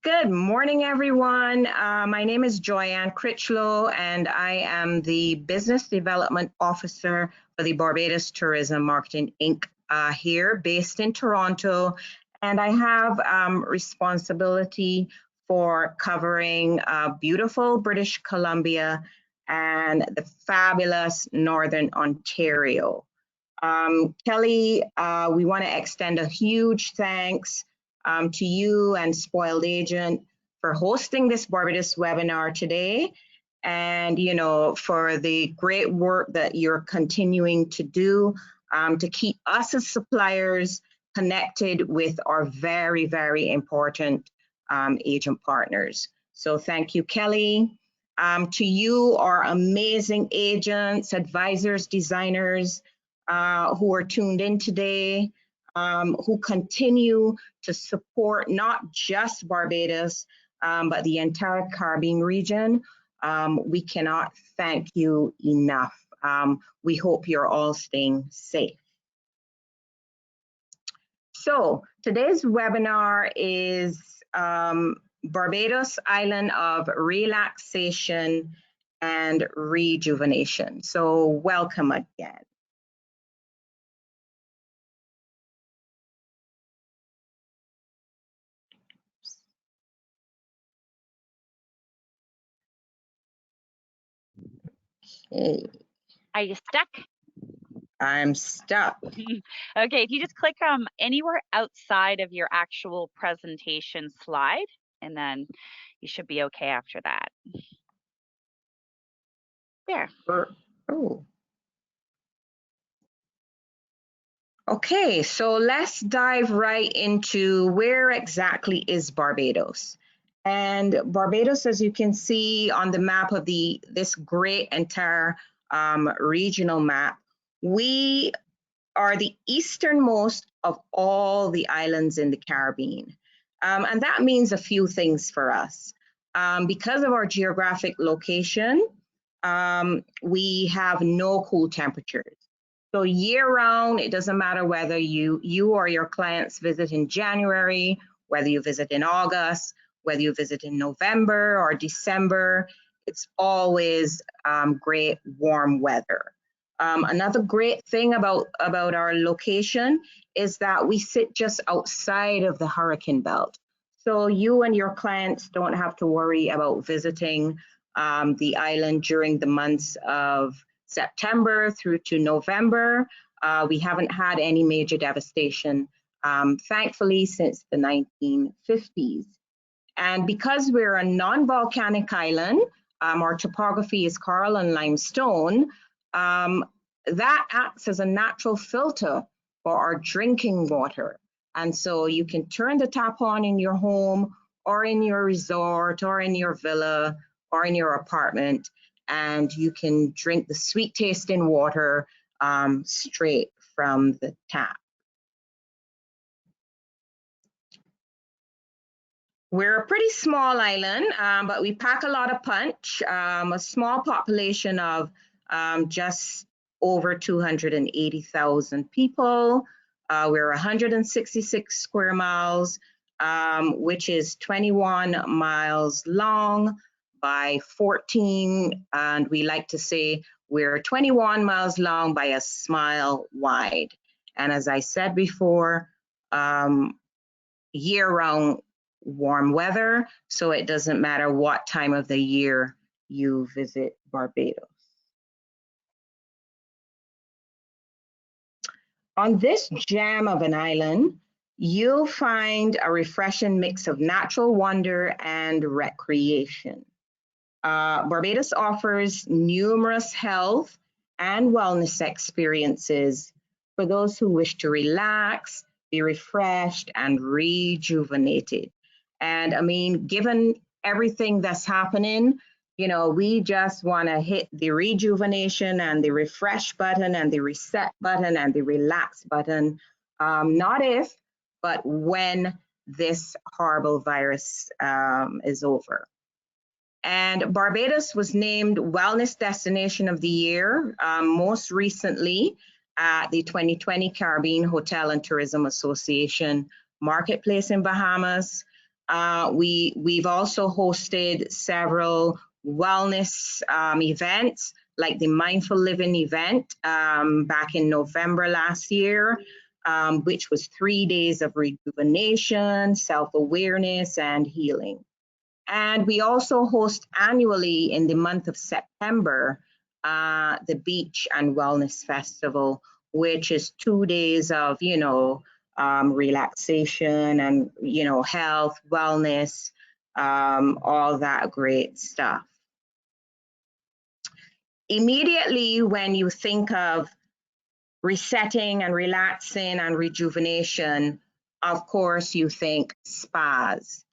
Good morning, everyone. My name is Joyanne Critchlow, and I am the Business Development Officer for the Barbados Tourism Marketing Inc. Here, based in Toronto. And I have responsibility for covering beautiful British Columbia and the fabulous Northern Ontario. Kelly, we want to extend a huge thanks to you and Spoiled Agent for hosting this Barbados webinar today, and for the great work that you're continuing to do to keep us as suppliers connected with our very, very important agent partners. So thank you, Kelly. To you, our amazing agents, advisors, designers who are tuned in today, who continue to support not just Barbados, but the entire Caribbean region. We cannot thank you enough. We hope you're all staying safe. So today's webinar is Barbados Island of Relaxation and Rejuvenation. So welcome again. Okay. Are you stuck? I'm stuck. Okay, if you just click anywhere outside of your actual presentation slide, and then you should be okay after that. There. Oh. Okay, so let's dive right into where exactly is Barbados. And Barbados, as you can see on the map of this great entire regional map, we are the easternmost of all the islands in the Caribbean. And that means a few things for us. Because of our geographic location, we have no cool temperatures. So year round, it doesn't matter whether you or your clients visit in January, whether you visit in August, whether you visit in November or December, it's always great warm weather. Another great thing about our location is that we sit just outside of the hurricane belt. So you and your clients don't have to worry about visiting the island during the months of September through to November. We haven't had any major devastation, thankfully, since the 1950s. And because we're a non-volcanic island, our topography is coral and limestone, that acts as a natural filter for our drinking water. And so you can turn the tap on in your home or in your resort or in your villa or in your apartment, and you can drink the sweet tasting water straight from the tap. We're a pretty small island, but we pack a lot of punch. A small population of just over 280,000 people. We're 166 square miles, which is 21 miles long by 14, and we like to say we're 21 miles long by a smile wide. And as I said before, year-round warm weather, so it doesn't matter what time of the year you visit Barbados. On this gem of an island, you'll find a refreshing mix of natural wonder and recreation. Barbados offers numerous health and wellness experiences for those who wish to relax, be refreshed, and rejuvenated. And I mean, given everything that's happening, we just want to hit the rejuvenation and the refresh button and the reset button and the relax button, not if, but when this horrible virus is over. And Barbados was named Wellness Destination of the Year, most recently at the 2020 Caribbean Hotel and Tourism Association Marketplace in Bahamas. We've also hosted several wellness events, like the Mindful Living event back in November last year, which was 3 days of rejuvenation, self-awareness, and healing. And we also host annually in the month of September the Beach and Wellness Festival, which is 2 days of, relaxation and, health, wellness, all that great stuff. Immediately when you think of resetting and relaxing and rejuvenation, of course, you think spas.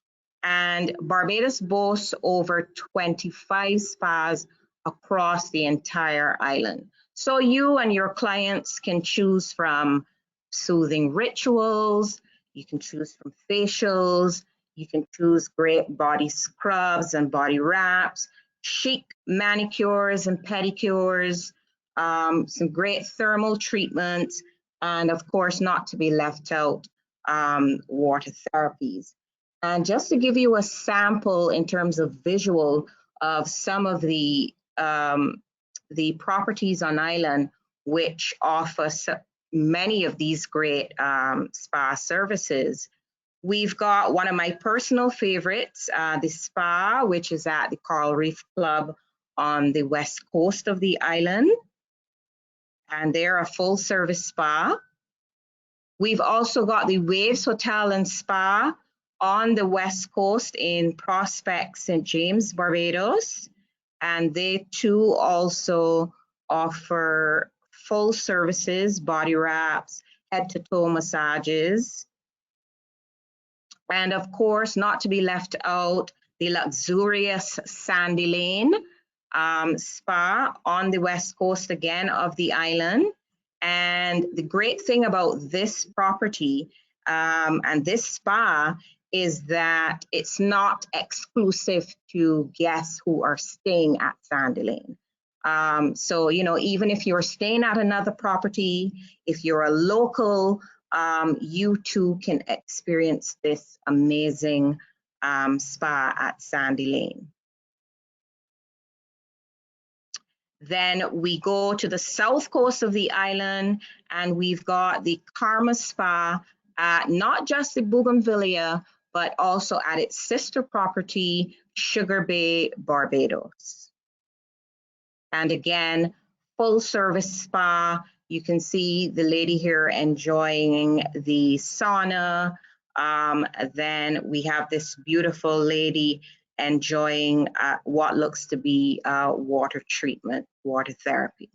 And Barbados boasts over 25 spas across the entire island. So you and your clients can choose from soothing rituals, you can choose from facials, you can choose great body scrubs and body wraps, chic manicures and pedicures, some great thermal treatments, and of course, not to be left out, water therapies. And just to give you a sample in terms of visual of some of the properties on island which offer many of these great spa services. We've got one of my personal favorites, the spa, which is at the Coral Reef Club on the west coast of the island. And they're a full service spa. We've also got the Waves Hotel and Spa on the west coast in Prospect, St. James, Barbados. And they too also offer full services, body wraps, head to toe massages. And of course, not to be left out, the luxurious Sandy Lane spa on the west coast again of the island. And the great thing about this property and this spa is that it's not exclusive to guests who are staying at Sandy Lane. So, even if you're staying at another property, if you're a local, you too can experience this amazing spa at Sandy Lane. Then we go to the south coast of the island and we've got the Karma Spa at not just the Bougainvillea, but also at its sister property, Sugar Bay, Barbados. And again, full service spa. You can see the lady here enjoying the sauna. Then we have this beautiful lady enjoying what looks to be water treatment, water therapy.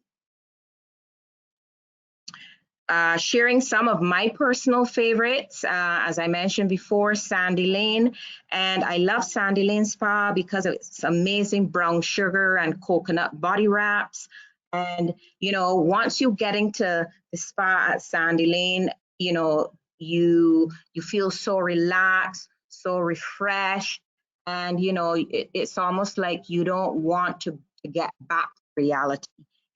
Sharing some of my personal favorites, as I mentioned before, Sandy Lane. And I love Sandy Lane Spa because of its amazing brown sugar and coconut body wraps. And, once you get into the spa at Sandy Lane, you feel so relaxed, so refreshed. And, it's almost like you don't want to get back to reality.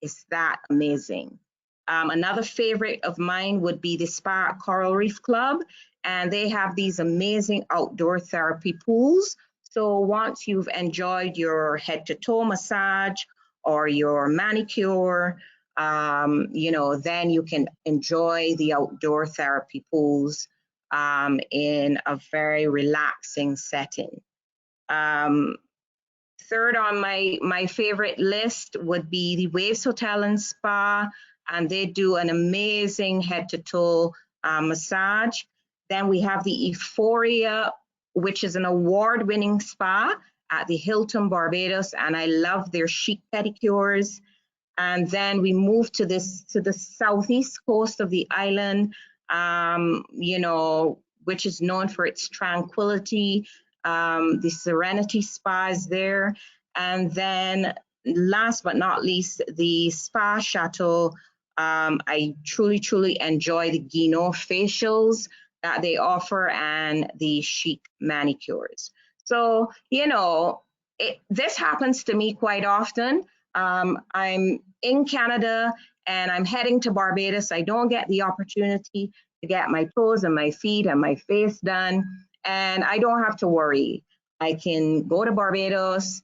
It's that amazing. Another favorite of mine would be the spa at Coral Reef Club, and they have these amazing outdoor therapy pools. So once you've enjoyed your head to toe massage or your manicure, then you can enjoy the outdoor therapy pools in a very relaxing setting. Third on my favorite list would be the Waves Hotel and Spa, and they do an amazing head to toe massage. Then we have the Euphoria, which is an award-winning spa at the Hilton Barbados, and I love their chic pedicures. And then we move to the southeast coast of the island, which is known for its tranquility. The Serenity Spa is there. And then last but not least, the Spa Chateau. I truly enjoy the Guinot facials that they offer and the chic manicures. So, this happens to me quite often. I'm in Canada and I'm heading to Barbados. I don't get the opportunity to get my toes and my feet and my face done. and I don't have to worry. I can go to Barbados,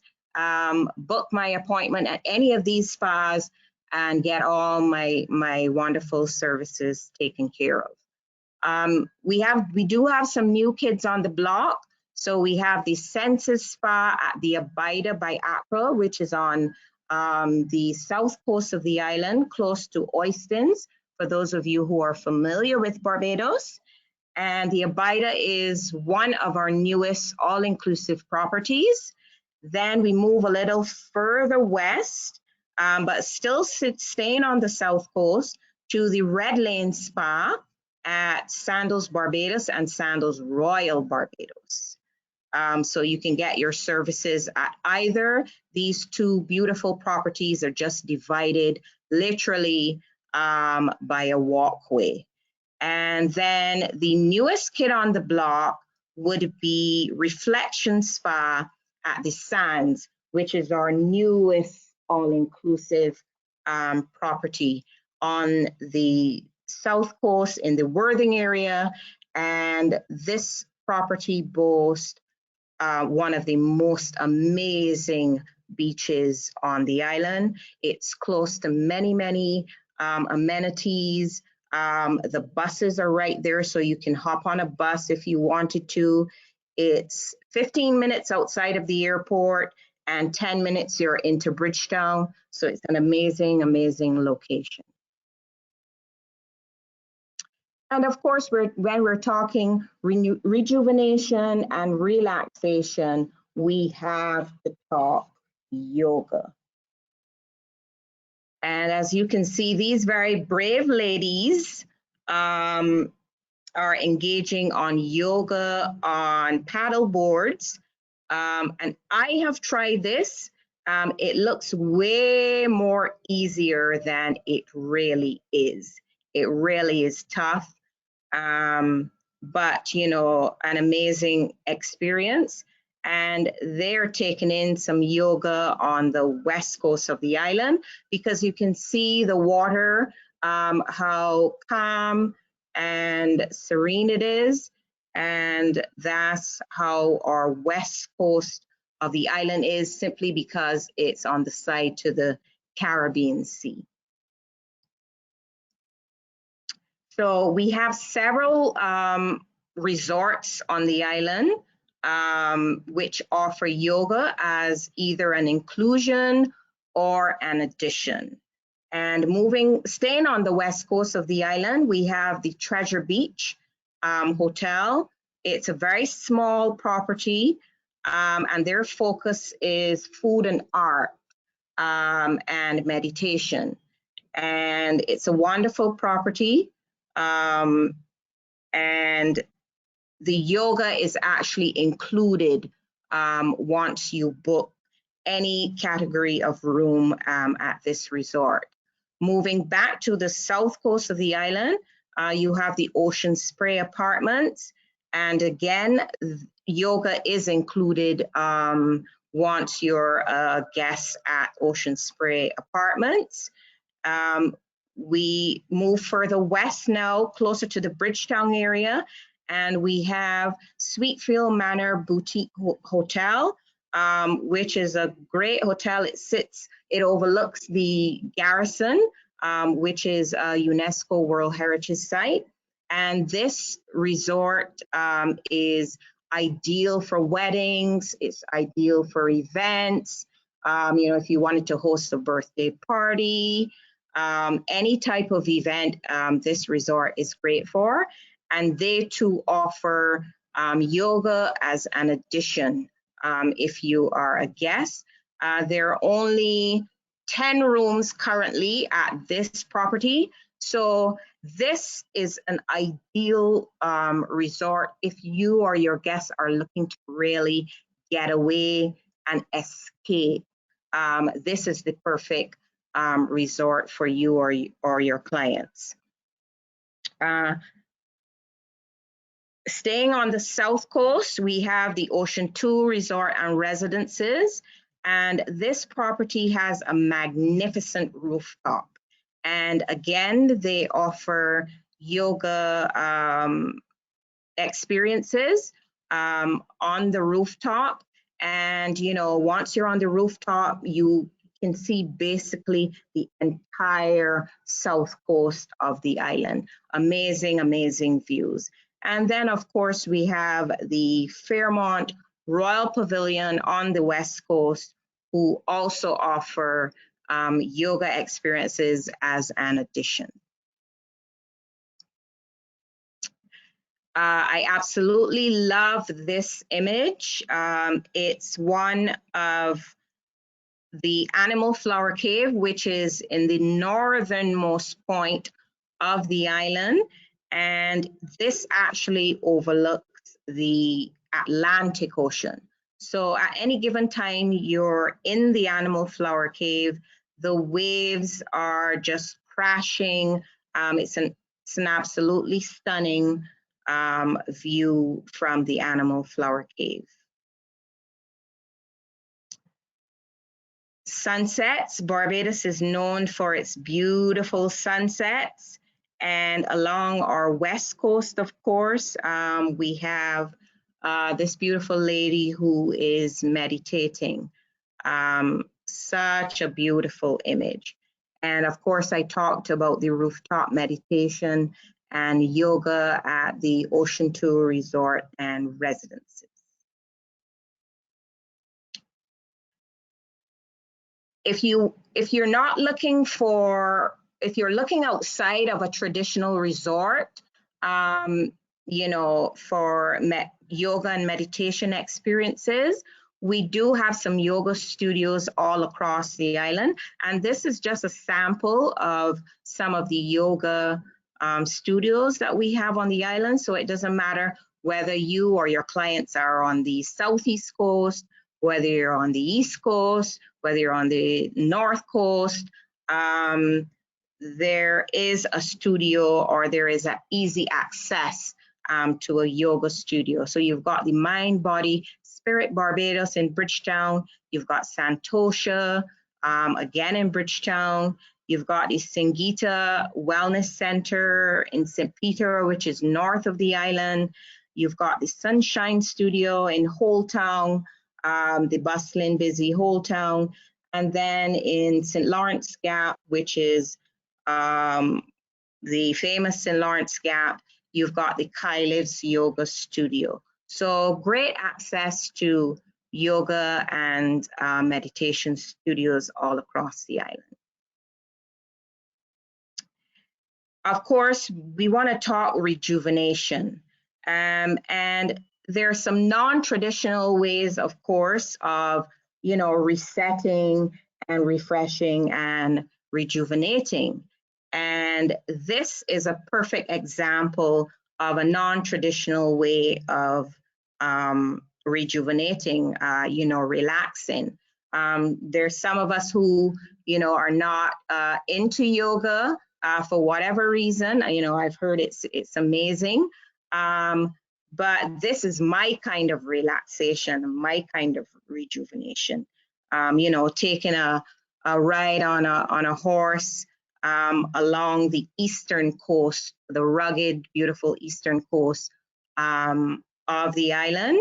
book my appointment at any of these spas, and get all my wonderful services taken care of. We do have some new kids on the block. So we have the Senses Spa at the Abida by Accra, which is on the south coast of the island, close to Oistins, for those of you who are familiar with Barbados. And the Abida is one of our newest all-inclusive properties. Then we move a little further west, but still staying on the south coast, to the Red Lane Spa at Sandals Barbados and Sandals Royal Barbados. So you can get your services at either. These two beautiful properties are just divided literally by a walkway. And then the newest kid on the block would be Reflection Spa at the Sands, which is our newest all-inclusive property on the south coast in the Worthing area. And this property boasts one of the most amazing beaches on the island. It's close to many amenities. The buses are right there, so you can hop on a bus if you wanted to. It's 15 minutes outside of the airport and 10 minutes you're into Bridgetown. So it's an amazing location. And of course, when we're talking rejuvenation and relaxation, we have to talk yoga. And as you can see, these very brave ladies are engaging on yoga on paddle boards. And I have tried this. It looks way more easier than it really is. It really is tough. But you know, an amazing experience. And they're taking in some yoga on the west coast of the island, because you can see the water, how calm and serene it is. And that's how our west coast of the island is, simply because it's on the side to the Caribbean Sea. So we have several resorts on the island which offer yoga as either an inclusion or an addition. And staying on the west coast of the island, we have the Treasure Beach Hotel. It's a very small property, and their focus is food and art and meditation. And it's a wonderful property. And the yoga is actually included once you book any category of room at this resort. Moving back to the south coast of the island, you have the Ocean Spray Apartments. And again, yoga is included once you're a guest at Ocean Spray Apartments. We move further west now, closer to the Bridgetown area, and we have Sweetfield Manor Boutique Hotel, which is a great hotel. It overlooks the Garrison, which is a UNESCO World Heritage Site. And this resort is ideal for weddings. It's ideal for events. You know, if you wanted to host a birthday party, any type of event, this resort is great for. And they too offer yoga as an addition if you are a guest. There are only 10 rooms currently at this property. So this is an ideal resort if you or your guests are looking to really get away and escape. This is the perfect resort for you or your clients. Staying on the south coast, we have the Ocean 2 Resort and Residences, and this property has a magnificent rooftop. And again, they offer yoga experiences on the rooftop. And, you know, once you're on the rooftop, you can see basically the entire south coast of the island. Amazing, amazing views. And then, of course, we have the Fairmont Royal Pavilion on the west coast, who also offer yoga experiences as an addition. I absolutely love this image. It's one of the Animal Flower Cave, which is in the northernmost point of the island. And this actually overlooks the Atlantic Ocean. So at any given time you're in the Animal Flower Cave, the waves are just crashing. It's an absolutely stunning view from the Animal Flower Cave. Sunsets. Barbados is known for its beautiful sunsets. And along our west coast, of course, we have this beautiful lady who is meditating. Such a beautiful image. And of course, I talked about the rooftop meditation and yoga at the Ocean Tour Resort and Residences. If you're not looking for, if you're looking outside of a traditional resort, you know, for yoga and meditation experiences, we do have some yoga studios all across the island. And this is just a sample of some of the yoga studios that we have on the island. So it doesn't matter whether you or your clients are on the southeast coast, whether you're on the east coast, whether you're on the north coast, there is a studio or there is an easy access to a yoga studio. So you've got the Mind, Body, Spirit Barbados in Bridgetown. You've got Santosha, again in Bridgetown. You've got the Singita Wellness Center in St. Peter, which is north of the island. You've got the Sunshine Studio in Holetown, the bustling, busy Holetown. And then in St. Lawrence Gap, which is the famous St. Lawrence Gap, you've got the Kai Lives Yoga Studio. So great access to yoga and meditation studios all across the island. Of course, we want to talk rejuvenation. And there are some non-traditional ways, of course, of, you know, resetting and refreshing and rejuvenating. And this is a perfect example of a non-traditional way of rejuvenating, you know, relaxing. There's some of us who, you know, are not into yoga for whatever reason. You know, I've heard it's amazing. But this is my kind of relaxation, my kind of rejuvenation. You know, taking a ride on a horse along the eastern coast, the rugged, beautiful eastern coast of the island.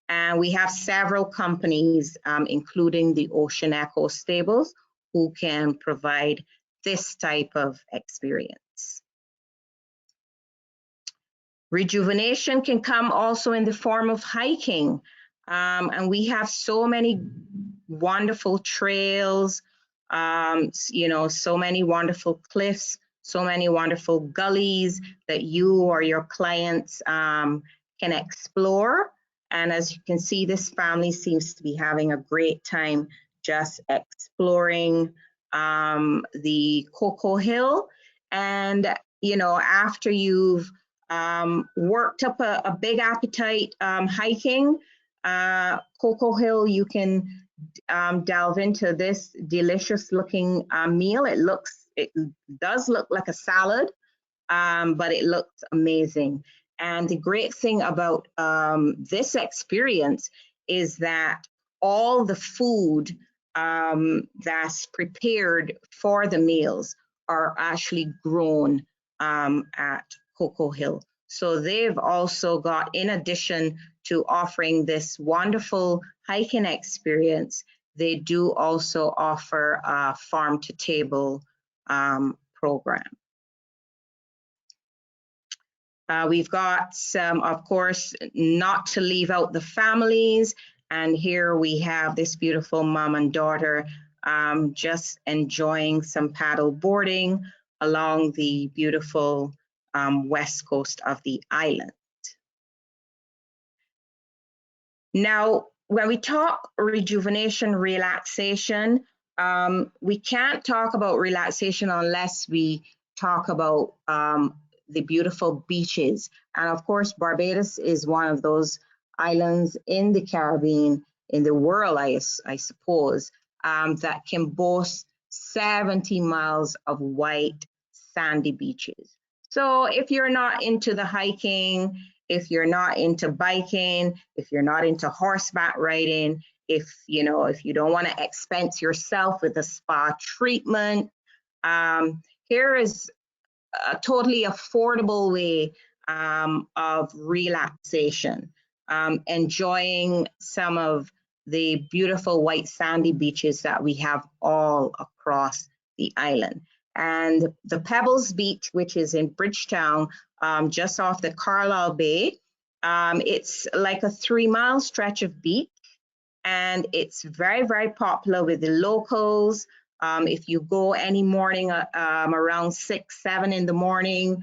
And we have several companies, including the Ocean Echo Stables, who can provide this type of experience. Rejuvenation can come also in the form of hiking. And we have so many wonderful trails, you know, so many wonderful cliffs, so many wonderful gullies that you or your clients can explore. And as you can see, this family seems to be having a great time just exploring the Cocoa Hill. And, you know, after you've worked up a big appetite hiking, Cocoa Hill, you can delve into this delicious looking meal. It does look like a salad, but it looks amazing. And the great thing about this experience is that all the food that's prepared for the meals are actually grown at Cocoa Hill. So they've also got, in addition to offering this wonderful hiking experience, they do also offer a farm to table program. We've got some, of course, not to leave out the families. And here we have this beautiful mom and daughter just enjoying some paddle boarding along the beautiful west coast of the island. Now, when we talk rejuvenation, relaxation, we can't talk about relaxation unless we talk about the beautiful beaches. And of course, Barbados is one of those islands in the Caribbean, in the world, I suppose, that can boast 70 miles of white sandy beaches. So if you're not into the hiking, if you're not into biking, if you're not into horseback riding, if you don't want to expense yourself with a spa treatment, here is a totally affordable way of relaxation, enjoying some of the beautiful white sandy beaches that we have all across the island. And the Pebbles Beach, which is in Bridgetown, just off the Carlisle Bay, it's like a 3-mile stretch of beach, and it's very, very popular with the locals. If you go any morning around 6, 7 in the morning,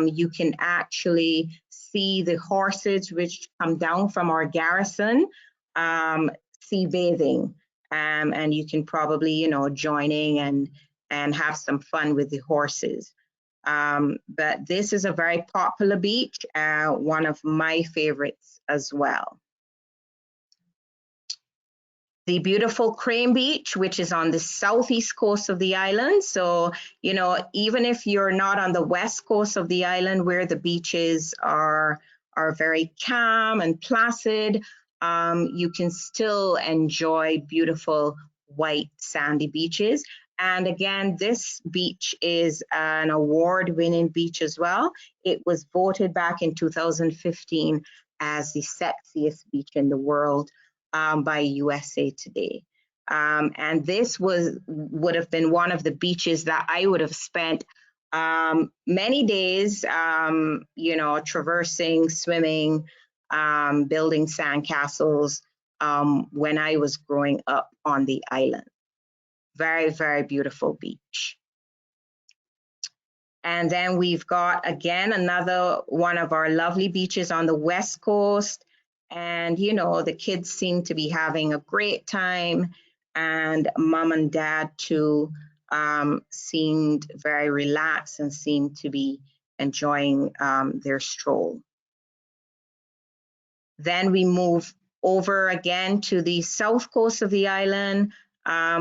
you can actually see the horses which come down from our garrison sea bathing, and you can probably join in and have some fun with the horses. But this is a very popular beach, one of my favorites as well. The beautiful Crane Beach, which is on the southeast coast of the island. So, even if you're not on the west coast of the island where the beaches are very calm and placid, you can still enjoy beautiful white sandy beaches. And again, this beach is an award-winning beach as well. It was voted back in 2015 as the sexiest beach in the world by USA Today. And this would have been one of the beaches that I would have spent many days, traversing, swimming, building sandcastles when I was growing up on the island. Very, very beautiful beach. And then we've got, again, another one of our lovely beaches on the west coast. And, the kids seem to be having a great time. And mom and dad, too, seemed very relaxed and seemed to be enjoying their stroll. Then we move over again to the south coast of the island.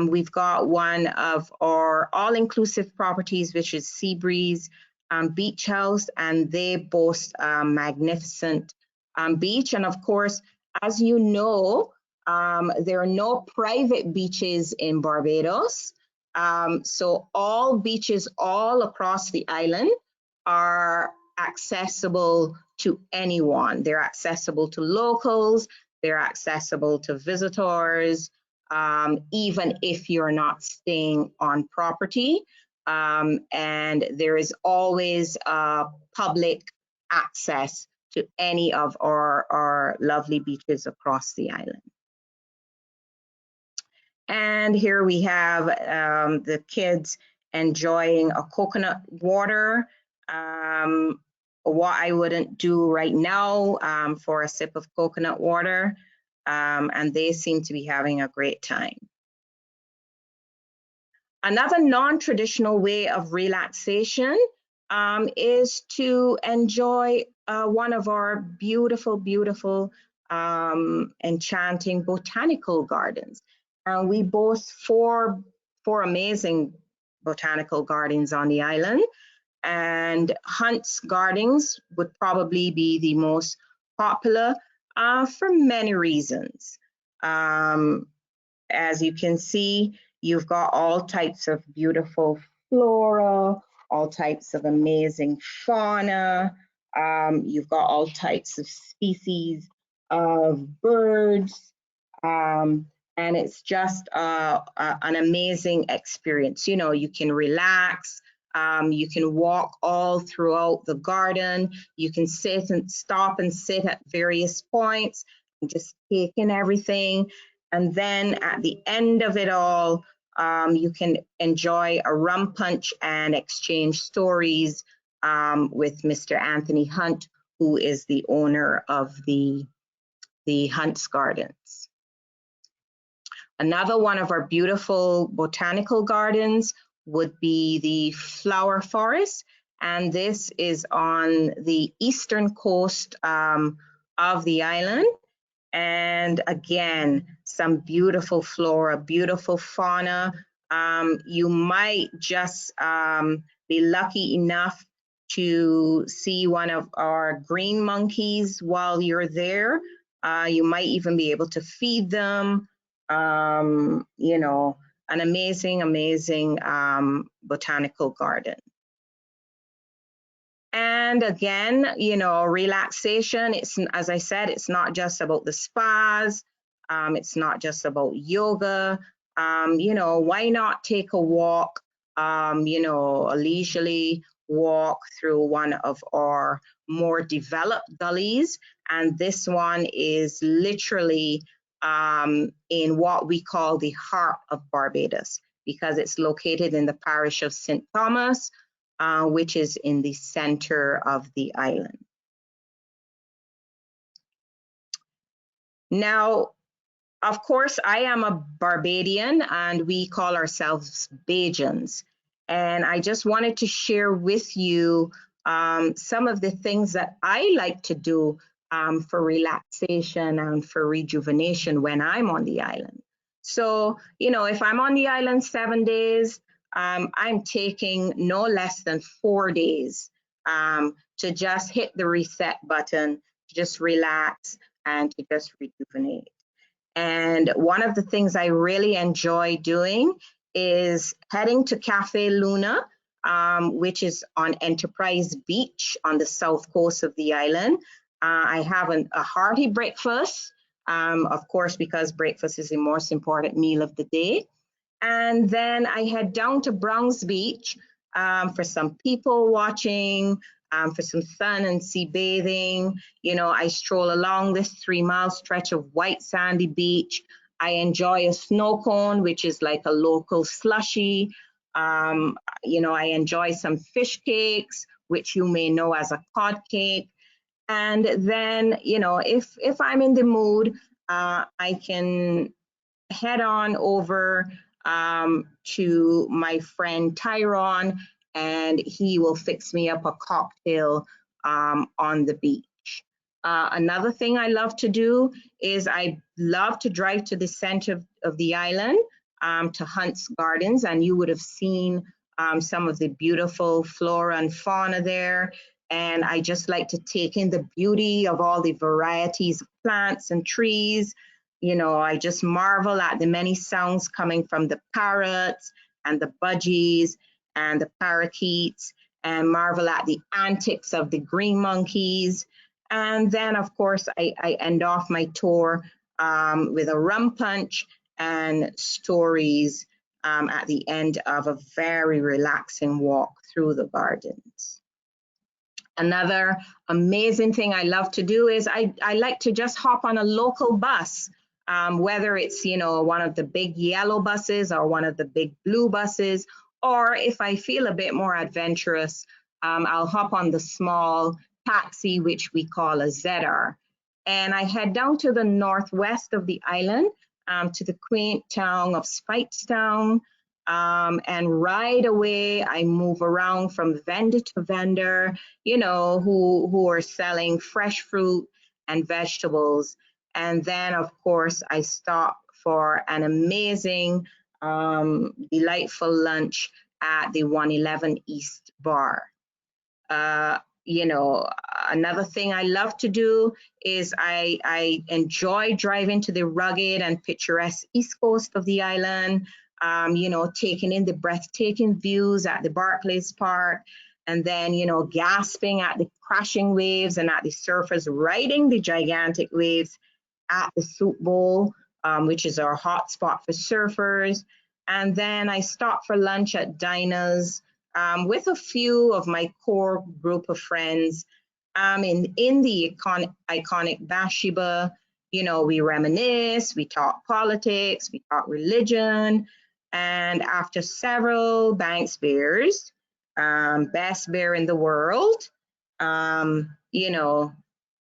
We've got one of our all-inclusive properties, which is Seabreeze Beach House, and they boast a magnificent beach. And of course, as you know, there are no private beaches in Barbados. So all beaches all across the island are accessible to anyone. They're accessible to locals, they're accessible to visitors, even if you're not staying on property. And there is always public access to any of our lovely beaches across the island. And here we have the kids enjoying a coconut water. What I wouldn't do right now for a sip of coconut water, and they seem to be having a great time. Another non-traditional way of relaxation is to enjoy one of our beautiful, beautiful, enchanting botanical gardens. We boast four amazing botanical gardens on the island, and Hunt's Gardens would probably be the most popular for many reasons. As you can see, you've got all types of beautiful flora, all types of amazing fauna. You've got all types of species of birds, and it's just an amazing experience. You know, you can relax, you can walk all throughout the garden, you can sit and stop and sit at various points and just take in everything. And then at the end of it all, you can enjoy a rum punch and exchange stories with Mr. Anthony Hunt, who is the owner of the Hunt's Gardens. Another one of our beautiful botanical gardens would be the Flower Forest, and this is on the eastern coast of the island. And again, some beautiful flora, beautiful fauna. You might just be lucky enough to see one of our green monkeys while you're there. You might even be able to feed them. You know, an amazing, amazing botanical garden. And again, you know, relaxation, it's, as I said, it's not just about the spas, it's not just about yoga. You know, why not take a walk, you know, a leisurely walk through one of our more developed gullies. And this one is literally in what we call the heart of Barbados, because it's located in the parish of St. Thomas, which is in the center of the island. Now, of course, I am a Barbadian and we call ourselves Bajans. And I just wanted to share with you some of the things that I like to do for relaxation and for rejuvenation when I'm on the island. So, you know, if I'm on the island 7 days, I'm taking no less than 4 days to just hit the reset button, to just relax and to just rejuvenate. And one of the things I really enjoy doing is heading to Cafe Luna, which is on Enterprise Beach on the south coast of the island. I have a hearty breakfast, of course, because breakfast is the most important meal of the day. And then I head down to Browns Beach for some people watching, for some sun and sea bathing. You know, I stroll along this 3-mile stretch of white sandy beach. I enjoy a snow cone, which is like a local slushy. You know, I enjoy some fish cakes, which you may know as a cod cake. And then, you know, if I'm in the mood, I can head on over to my friend Tyrone, and he will fix me up a cocktail on the beach. Another thing I love to do is I love to drive to the center of the island to Hunt's Gardens, and you would have seen some of the beautiful flora and fauna there. And I just like to take in the beauty of all the varieties of plants and trees. You know, I just marvel at the many sounds coming from the parrots and the budgies and the parakeets, and marvel at the antics of the green monkeys. And then, of course, I end off my tour with a rum punch and stories at the end of a very relaxing walk through the gardens. Another amazing thing I love to do is I like to just hop on a local bus, whether it's, you know, one of the big yellow buses or one of the big blue buses, or if I feel a bit more adventurous, I'll hop on the small taxi, which we call a ZR. And I head down to the northwest of the island, to the quaint town of Speightstown. And right away, I move around from vendor to vendor, you know, who are selling fresh fruit and vegetables. And then, of course, I stop for an amazing, delightful lunch at the 111 East Bar. You know, another thing I love to do is I enjoy driving to the rugged and picturesque east coast of the island, you know, taking in the breathtaking views at the Barclays Park, and then, you know, gasping at the crashing waves and at the surfers riding the gigantic waves at the Soup Bowl, which is our hot spot for surfers. And then I stopped for lunch at Dinah's with a few of my core group of friends in the iconic Bathsheba. You know, we reminisce, we talk politics, we talk religion. And after several Banks beers, best beer in the world, you know,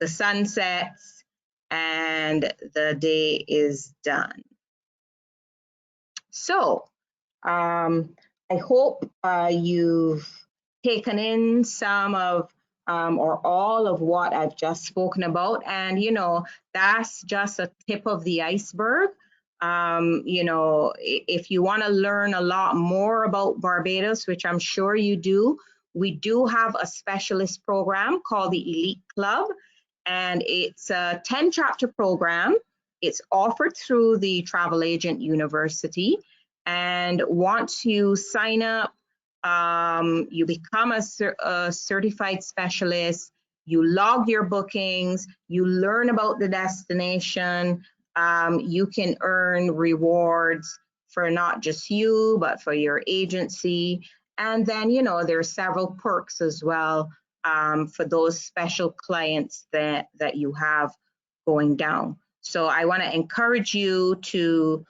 the sun sets and the day is done. So I hope you've taken in some of or all of what I've just spoken about. And, you know, that's just a tip of the iceberg. You know, if you want to learn a lot more about Barbados, which I'm sure you do, we do have a specialist program called the Elite Club, and it's a 10-chapter program. It's offered through the Travel Agent University. And once you sign up, you become a certified specialist, you log your bookings, you learn about the destination, you can earn rewards for not just you, but for your agency. And then, you know, there are several perks as well for those special clients that you have going down. So I want to encourage you to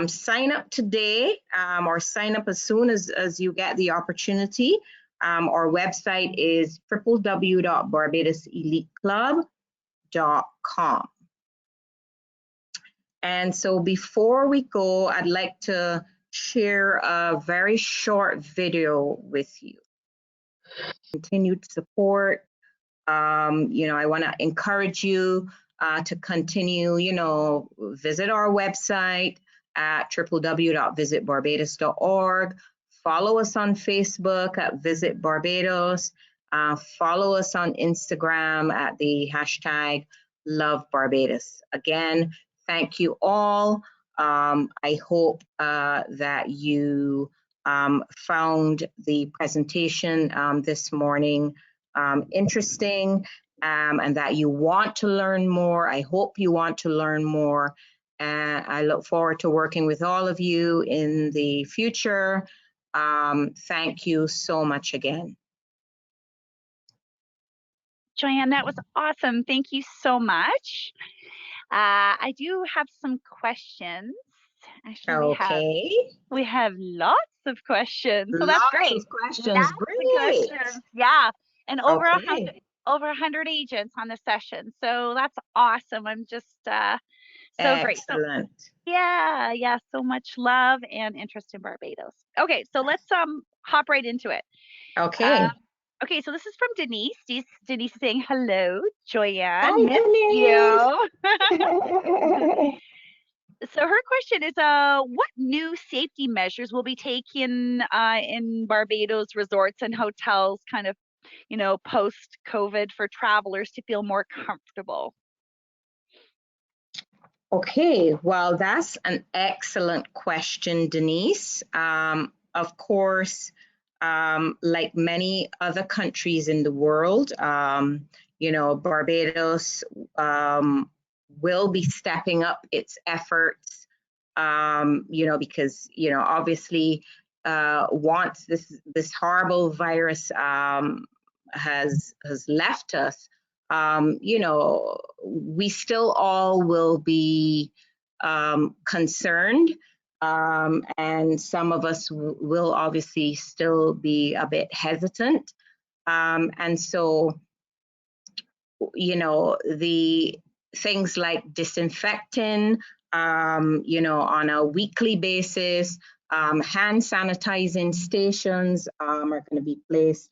sign up today or sign up as soon as you get the opportunity. Our website is www.barbadoseliteclub.com. And so before we go, I'd like to share a very short video with you. Continued support. You know, I want to encourage you to continue, you know, visit our website at www.visitbarbados.org. Follow us on Facebook at Visit Barbados. Follow us on Instagram at the hashtag Love Barbados. Again, thank you all. I hope that you found the presentation this morning interesting and that you want to learn more. I hope you want to learn more. And I look forward to working with all of you in the future. Thank you so much again. Joanne, that was awesome. Thank you so much. I do have some questions. Actually, we have lots of questions, so that's great. Lots of questions, lots great. Of questions. Yeah, and over 100 agents on the session, so that's awesome. I'm just so great. So, yeah, so much love and interest in Barbados. Okay, so let's hop right into it. Okay. Okay, so this is from Denise. Denise is saying, hello, Joanne. Hi, Denise. So her question is, what new safety measures will be taken in Barbados resorts and hotels kind of, you know, post-COVID for travelers to feel more comfortable? Okay, well, that's an excellent question, Denise. Of course, like many other countries in the world, you know, Barbados will be stepping up its efforts, you know, because, you know, obviously once this horrible virus has left us, you know, we still all will be concerned. And some of us will obviously still be a bit hesitant. And so, you know, the things like disinfecting, you know, on a weekly basis, hand sanitizing stations are going to be placed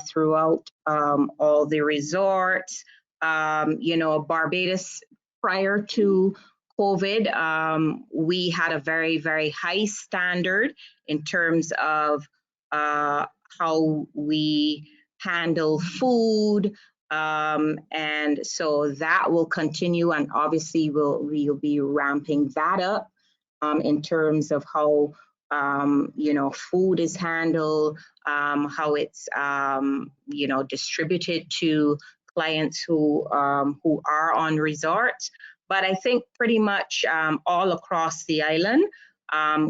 throughout all the resorts. You know, Barbados, prior to COVID, we had a very, very high standard in terms of how we handle food. And so that will continue, and obviously we'll be ramping that up in terms of how food is handled, how it's, distributed to clients who are on resorts. But I think pretty much all across the island,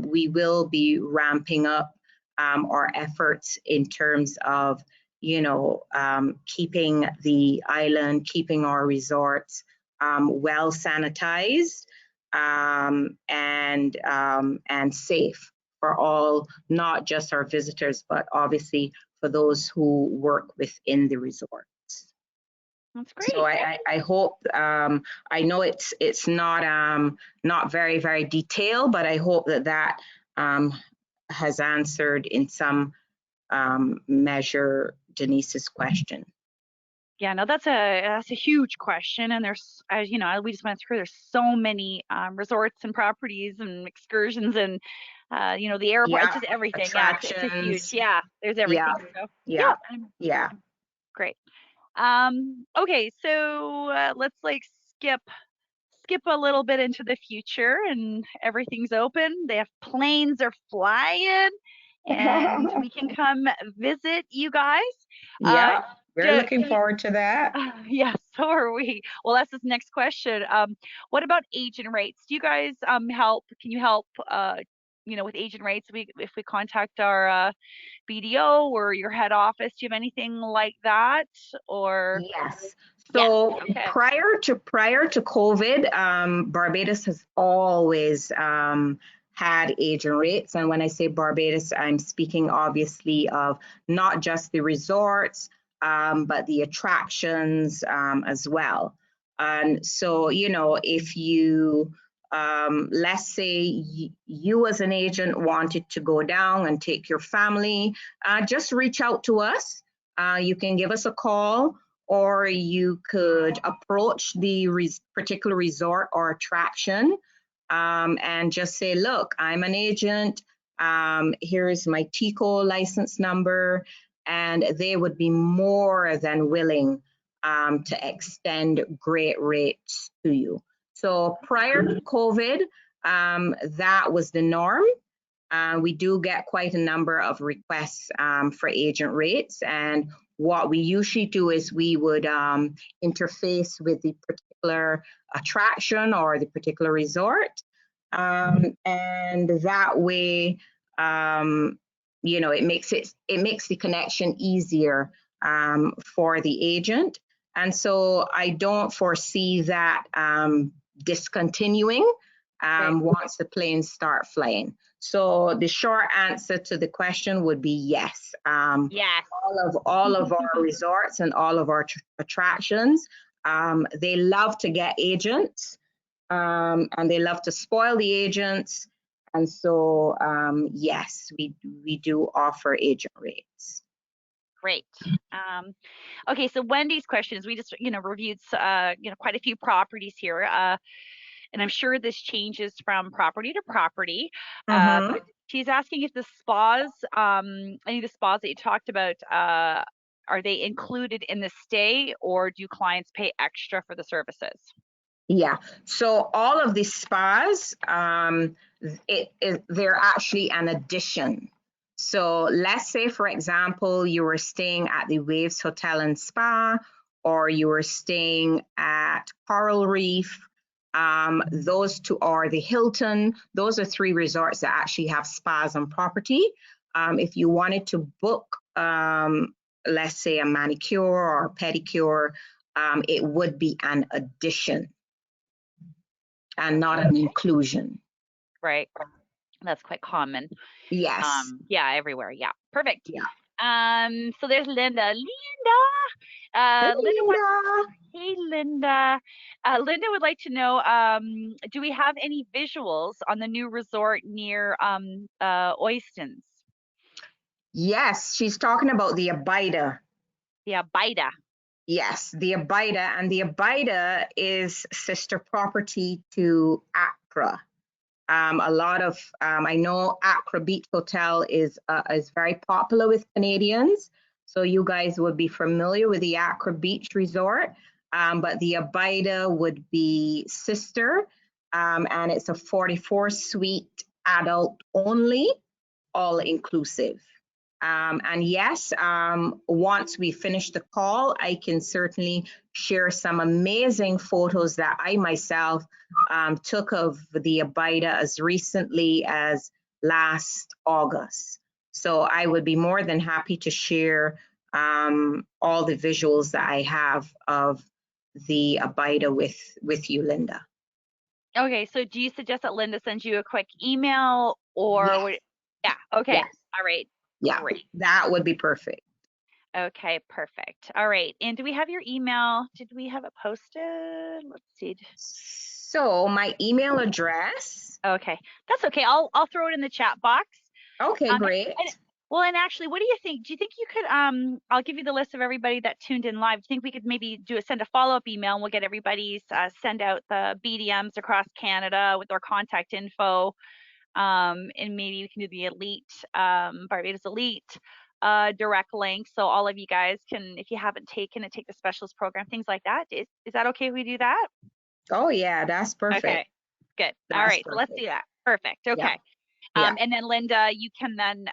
we will be ramping up our efforts in terms of, keeping the island, keeping our resorts well sanitized and safe for all, not just our visitors, but obviously for those who work within the resort. That's great. So I hope, I know it's not very, very detailed, but I hope that has answered in some measure Denise's question. Yeah, no, that's a huge question, and there's, as you know, we just went through. There's so many resorts and properties and excursions and the airport, it's just everything. Attractions. Yeah, it's a huge. Yeah, there's everything. Yeah. So, yeah. Great. Okay, so let's skip a little bit into the future, and everything's open. They have planes are flying, and we can come visit you guys. Yeah, we're looking forward to that. Yeah, so are we. Well, that's this next question. What about agent rates? Do you guys help? Can you help? With agent rates, if we contact our BDO or your head office, do you have anything like that? Or yes. So prior to COVID, Barbados has always had agent rates, and when I say Barbados, I'm speaking obviously of not just the resorts, but the attractions as well. And so, if you let's say you as an agent wanted to go down and take your family, just reach out to us. You can give us a call, or you could approach the particular resort or attraction and just say, look, I'm an agent. Here's my TICO license number. And they would be more than willing to extend great rates to you. So prior to COVID, that was the norm. We do get quite a number of requests for agent rates. And what we usually do is we would interface with the particular attraction or the particular resort. And that way, it makes the connection easier for the agent. And so I don't foresee that discontinuing once the planes start flying. So the short answer to the question would be yes. Yes. All of our resorts and all of our attractions, they love to get agents, and they love to spoil the agents. And so, yes, we do offer agent rates. Great. Okay, so Wendy's questions, we just reviewed quite a few properties here, and I'm sure this changes from property to property. But she's asking if the spas, any of the spas that you talked about, are they included in the stay, or do clients pay extra for the services? Yeah, so all of the spas, they're actually an addition. So let's say, for example, you were staying at the Waves Hotel and Spa, or you were staying at Coral Reef. Those two are the Hilton. Those are 3 resorts that actually have spas on property. If you wanted to book, let's say, a manicure or pedicure, it would be an addition and not an inclusion. Right. That's quite common. Yes. Yeah, everywhere. Yeah. Perfect. Yeah. So there's Linda. Hey, Linda. Hey, Linda. Linda would like to know, do we have any visuals on the new resort near Oistins? Yes, she's talking about the Abida. The Abida. Yes, the Abida, and the Abida is sister property to Accra. A lot of, I know Accra Beach Hotel is very popular with Canadians, so you guys would be familiar with the Accra Beach Resort, but the Abida would be sister, and it's a 44 suite adult only. all inclusive. And yes, once we finish the call, I can certainly share some amazing photos that I myself took of the Abida as recently as last August. So I would be more than happy to share all the visuals that I have of the Abida with you, Linda. Okay, so do you suggest that Linda sends you a quick email or Yes. yeah, okay. Yes. All right. Yeah, Great. that would be perfect. Okay, perfect. All right. And do we have your email? Did we have it posted? Let's see. So my email address. Okay. That's okay. I'll throw it in the chat box. Okay, great. Well, and actually, what do you think? Do you think you could I'll give you the list of everybody that tuned in live. Do you think we could maybe send a follow-up email and we'll get everybody's send out the BDMs across Canada with their contact info. And maybe we can do the elite Barbados Elite direct link so all of you guys can, if you haven't taken it, take the specialist program, things like that. Is that okay if we do that? Oh yeah, that's perfect. Okay, good. All right, so let's do that. Perfect. Okay. Yeah. Yeah. And then Linda, you can then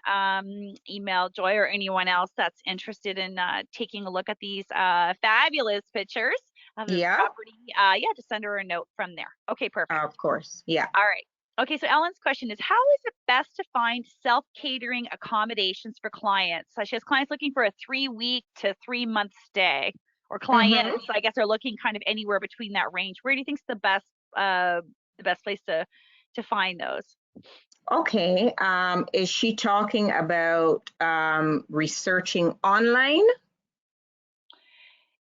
email Joy or anyone else that's interested in taking a look at these fabulous pictures of this property. Yeah, just send her a note from there. Okay, perfect. Of course. Yeah. All right. Okay, so Ellen's question is, how is it best to find self-catering accommodations for clients? So she has clients looking for a 3-week to 3-month stay, or clients, I guess, are looking kind of anywhere between that range. Where do you think is the best place to find those? Okay. Is she talking about researching online?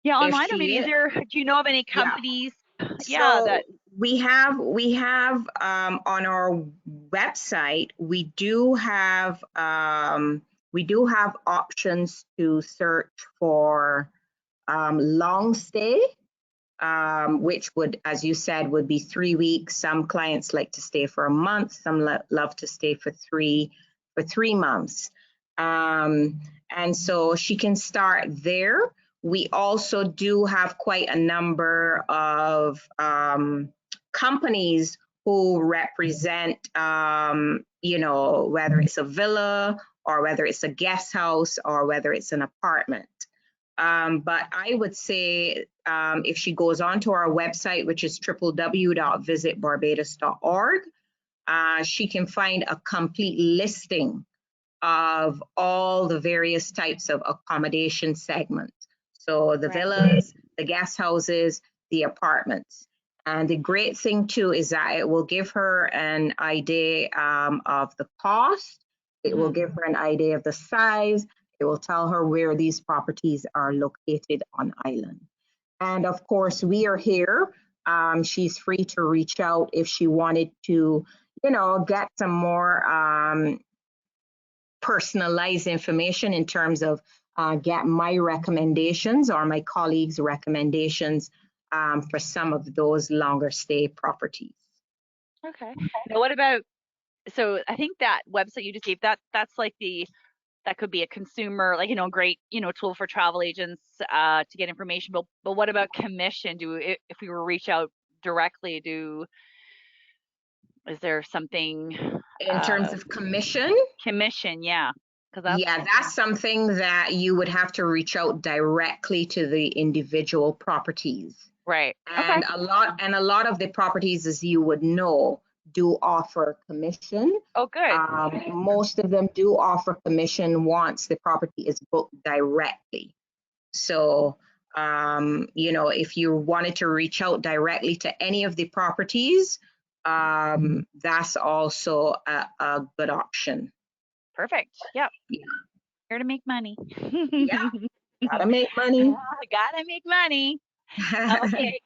Yeah, online, or maybe do you know of any companies? Yeah, so we have on our website, we do have options to search for long stay, which would, as you said, would be 3 weeks. Some clients like to stay for a month. Some love to stay for three months. And so she can start there. We also do have quite a number of companies who represent, whether it's a villa or whether it's a guest house or whether it's an apartment. But I would say if she goes onto our website, which is www.visitbarbados.org, she can find a complete listing of all the various types of accommodation segments. So the villas, the guest houses, the apartments. And the great thing too is that it will give her an idea of the cost. It will give her an idea of the size. It will tell her where these properties are located on island. And of course, we are here. She's free to reach out if she wanted to, get some more personalized information in terms of get my recommendations or my colleagues' recommendations for some of those longer stay properties. Okay. Now, what about, so I think that website you just gave, that's like that could be a consumer, like, great, tool for travel agents to get information. But what about commission? If we were reach out directly, is there something in terms of commission? Commission, yeah. That's something that you would have to reach out directly to the individual properties. Right. And a lot of the properties, as you would know, do offer commission. Oh, good. Most of them do offer commission once the property is booked directly. So, if you wanted to reach out directly to any of the properties, that's also a good option. Perfect. Yep. Yeah. Here to make money. Yeah. Gotta make money. Gotta make money. Okay.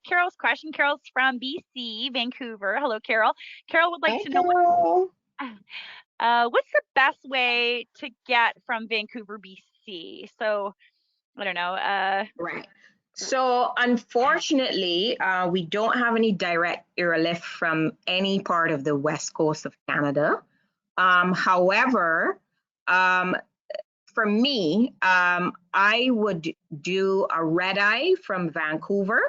Carol's question. Carol's from BC, Vancouver. Hello, Carol. Carol would like to know what's the best way to get from Vancouver, BC? So I don't know. Right. So unfortunately, we don't have any direct airlift from any part of the west coast of Canada. However, for me, I would do a red eye from Vancouver,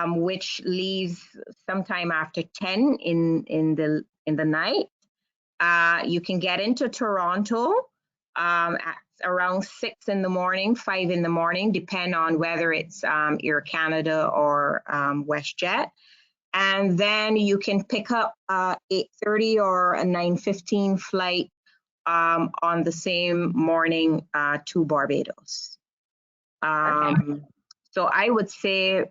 which leaves sometime after 10 in the night. You can get into Toronto at around 6 in the morning, 5 in the morning, depend on whether it's Air Canada or WestJet. And then you can pick up a 8:30 or a 9:15 flight on the same morning to Barbados. So I would say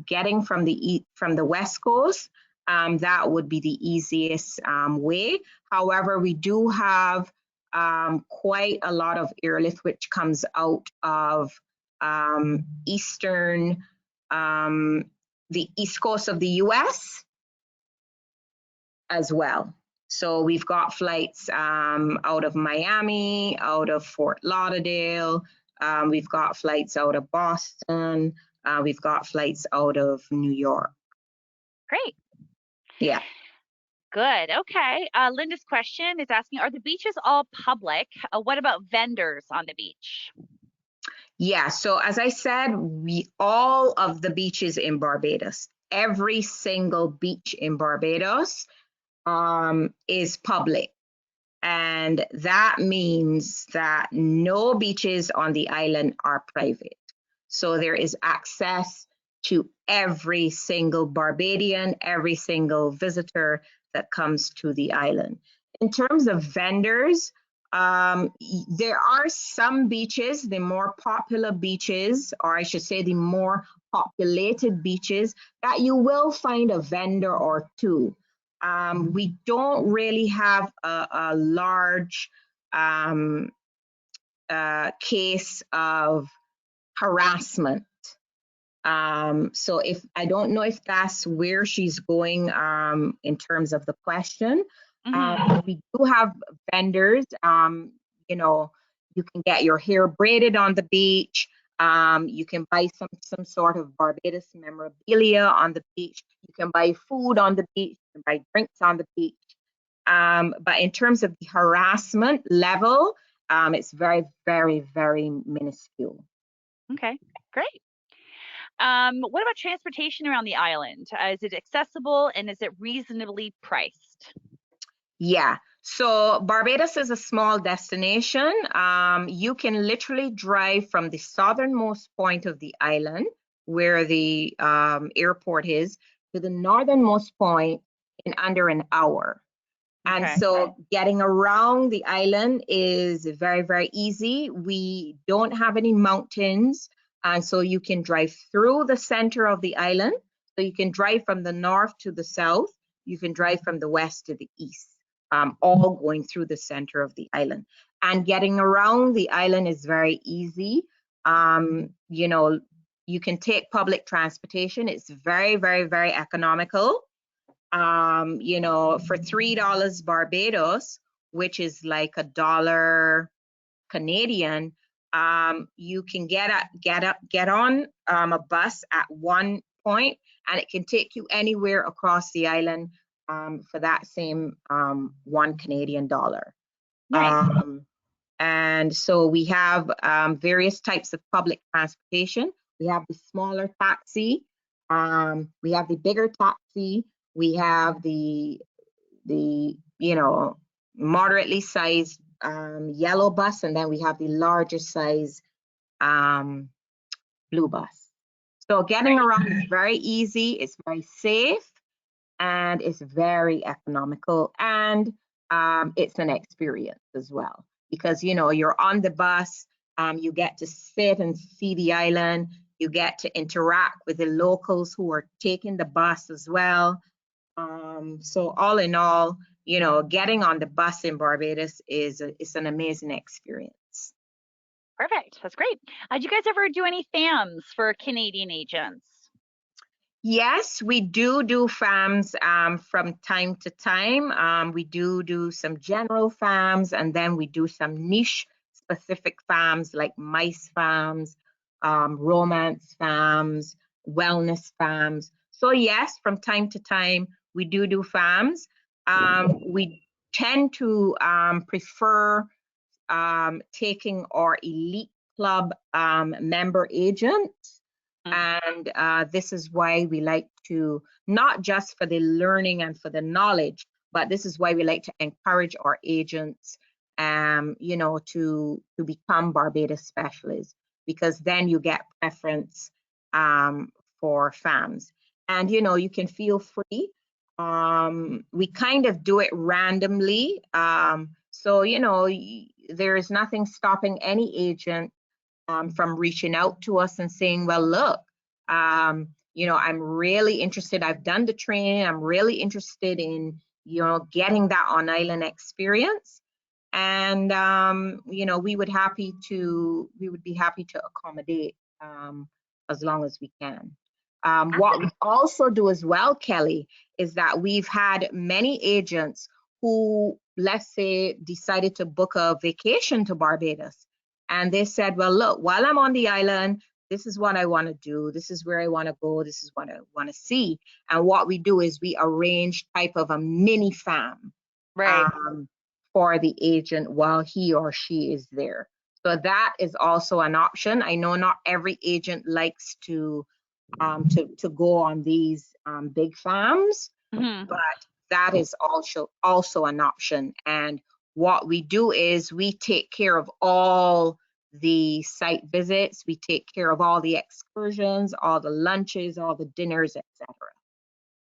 getting from the West Coast, that would be the easiest way. However, we do have quite a lot of airlift which comes out of eastern, the east coast of the US as well. So we've got flights out of Miami, out of Fort Lauderdale. We've got flights out of Boston. We've got flights out of New York. Great. Yeah. Good. Okay. Linda's question is asking, are the beaches all public? What about vendors on the beach? Yeah. So as I said, all of the beaches in Barbados, every single beach in Barbados is public. And that means that no beaches on the island are private. So there is access to every single Barbadian, every single visitor that comes to the island. In terms of vendors, there are some beaches, the more popular beaches, or I should say the more populated beaches, that you will find a vendor or two. We don't really have a large case of harassment. So if I don't know if that's where she's going in terms of the question. We do have vendors. You know, you can get your hair braided on the beach. You can buy some sort of Barbados memorabilia on the beach. You can buy food on the beach. You can buy drinks on the beach. But in terms of the harassment level, it's very, very, very minuscule. Okay, great. What about transportation around the island? Is it accessible and is it reasonably priced? Yeah. So Barbados is a small destination. You can literally drive from the southernmost point of the island, where the airport is, to the northernmost point in under an hour. And so getting around the island is very, very easy. We don't have any mountains. And so you can drive through the center of the island. So you can drive from the north to the south. You can drive from the west to the east, all going through the center of the island. And getting around the island is very easy. You know, you can take public transportation. It's very, very, very economical. You know, for $3 Barbados, which is like $1 Canadian, you can get on a bus at one point, and it can take you anywhere across the island for that same $1 Canadian dollar. Nice. And so we have various types of public transportation. We have the smaller taxi. We have the bigger taxi. We have the you know, moderately sized yellow bus, and then we have the larger size blue bus. So getting around is very easy, it's very safe, and it's very economical, and it's an experience as well, because you know, you're on the bus, you get to sit and see the island, you get to interact with the locals who are taking the bus as well. So all in all, you know, getting on the bus in Barbados is an amazing experience. Perfect. That's great. Do you guys ever do any FAMs for Canadian agents? Yes, we do FAMs from time to time. We do some general FAMs, and then we do some niche specific FAMs like MICE FAMs, romance FAMs, wellness FAMs. So yes, from time to time, we do FAMs. We tend to prefer taking our elite club member agents. And this is why we like to, not just for the learning and for the knowledge, but this is why we like to encourage our agents, you know, to become Barbados specialists, because then you get preference for FAMs. And, you know, you can feel free. We kind of do it randomly. So, you know, there is nothing stopping any agent from reaching out to us and saying, well, look, you know, I'm really interested. I've done the training. I'm really interested in, you know, getting that on island experience. And, you know, we would be happy to accommodate as long as we can. What we also do as well, Kelly, is that we've had many agents who, let's say, decided to book a vacation to Barbados. And they said, well, look, while I'm on the island, this is what I want to do. This is where I want to go. This is what I want to see. And what we do is we arrange type of a mini fam for the agent while he or she is there. So that is also an option. I know not every agent likes to go on these big farms, but that is also an option. And what we do is we take care of all the site visits, we take care of all the excursions, all the lunches, all the dinners, etc.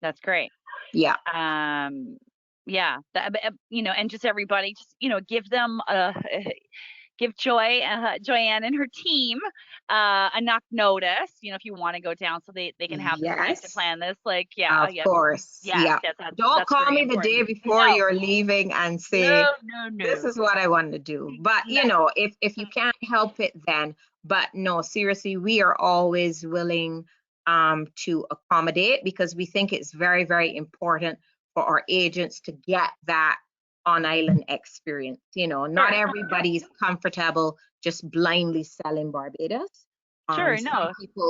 That's great. Yeah. Yeah. You know, and just everybody, just, you know, give them give Joanne and her team enough notice, you know, if you want to go down, so they can have the time to plan this. Like, yeah, of course. Yeah. Don't call me the day before you're leaving and say, no. This is what I want to do. But you know, if you can't help it, then. But no, seriously, we are always willing to accommodate, because we think it's very, very important for our agents to get that on island experience. You know, not everybody's comfortable just blindly selling Barbados.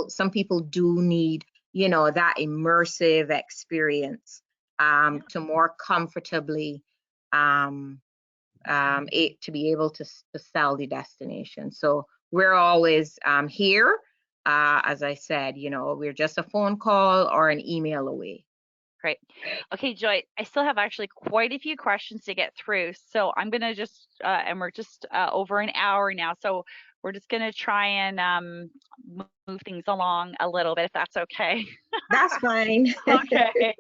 Some people do need, you know, that immersive experience to more comfortably to be able to sell the destination. So we're always here. As I said, you know, we're just a phone call or an email away. Great. Okay, Joy, I still have actually quite a few questions to get through. So I'm going to just, and we're just over an hour now. So we're just going to try and move things along a little bit, if that's okay. That's fine. Okay.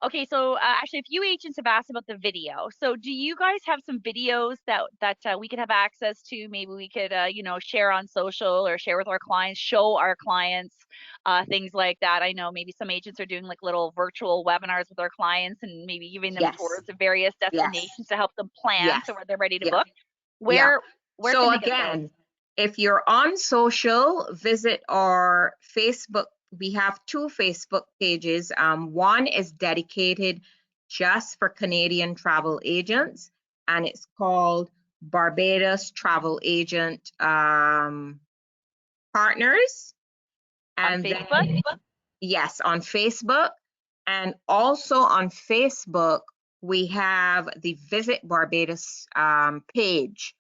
Okay, so actually a few agents have asked about the video. So do you guys have some videos that we could have access to? Maybe we could, you know, share on social or share with our clients, show our clients things like that. I know maybe some agents are doing like little virtual webinars with their clients and maybe giving them tours of various destinations to help them plan so they're ready to book. Where so can they again, if you're on social, visit our Facebook. We have two Facebook pages. One is dedicated just for Canadian travel agents, and it's called Barbados Travel Agent Partners. And on Facebook? Yes, on Facebook. And also on Facebook, we have the Visit Barbados page.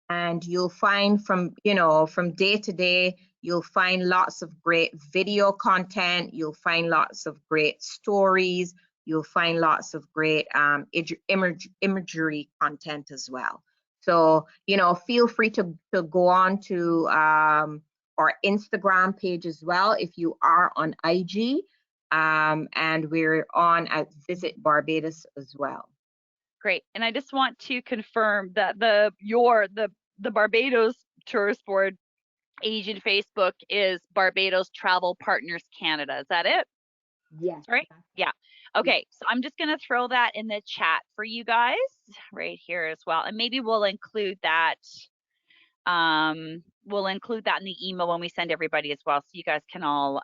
And you'll find from day to day, you'll find lots of great video content. You'll find lots of great stories. You'll find lots of great imagery content as well. So, you know, feel free to go on to our Instagram page as well if you are on IG. And we're on at Visit Barbados as well. Great. And I just want to confirm that the Barbados Tourist Board agent Facebook is Barbados Travel Partners Canada. Is that it? Yes. Right? Yeah. Okay. So I'm just going to throw that in the chat for you guys right here as well. And maybe we'll include that. We'll include that in the email when we send everybody as well, so you guys can all